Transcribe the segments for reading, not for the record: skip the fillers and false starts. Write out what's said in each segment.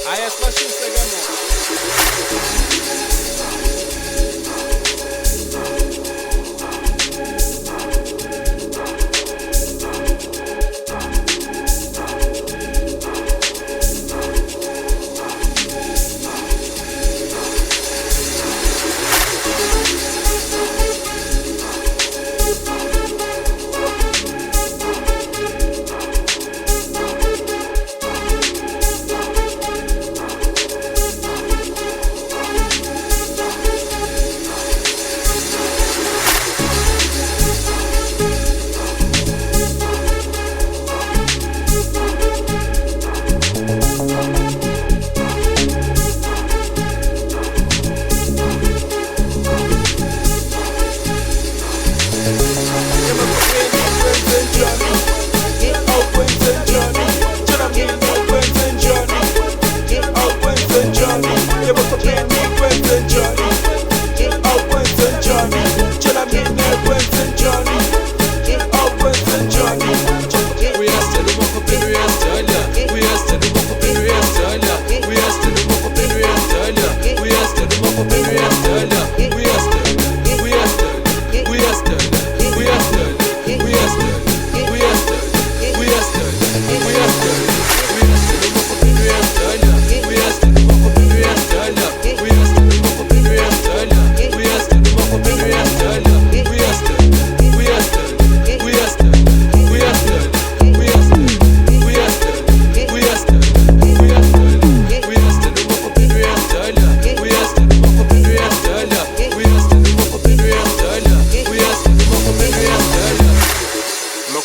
Ayasibashise ke mo.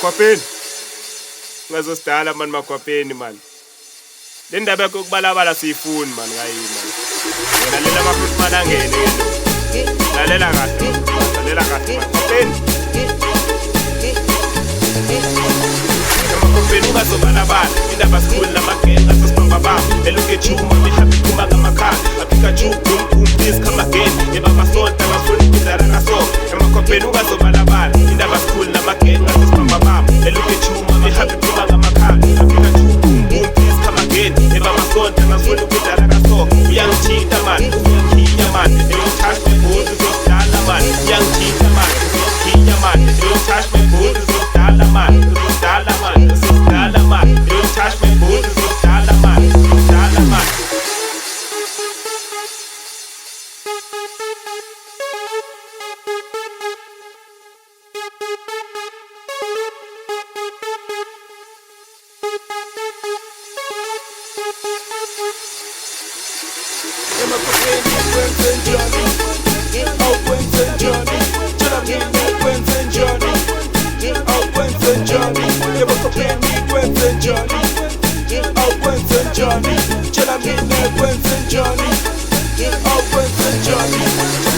Umakhwapheni ngazosdala man Umakhwapheni man le ndaba yokubalabala siyifuni man ngayini man lalela amafruit man angene lalela kahle Umakhwapheni Umakhwapheni ungazobalabala indaba sikhulu namagenga sosibamba baba eluke chuma mihappy kuma ngamakhala afika chu boom please come again ebaba sonta ngafuna ukudlala ngaso Umakhwapheni ungazobalabala indaba sikhulu namagenga sosibamba baba eluke chuma mihappy kuma ngamakhala afika chu boom please come again ebaba sonta ngafuna ukudlala ngaso uyangithinta man uyangithinta man don't touch my boots uzodala man uyangithinta man uyangithinta man don't touch my boots uzodala man uzodala man uzodala man don't touch my boots uzodala man uzodala man Umakhwapheni Boyzin Johnny, oh Boyzin Johnny, tell me Boyzin Johnny, oh Boyzin Johnny, Umakhwapheni Boyzin Johnny, oh Boyzin Johnny, tell me Boyzin Johnny, oh Boyzin Johnny.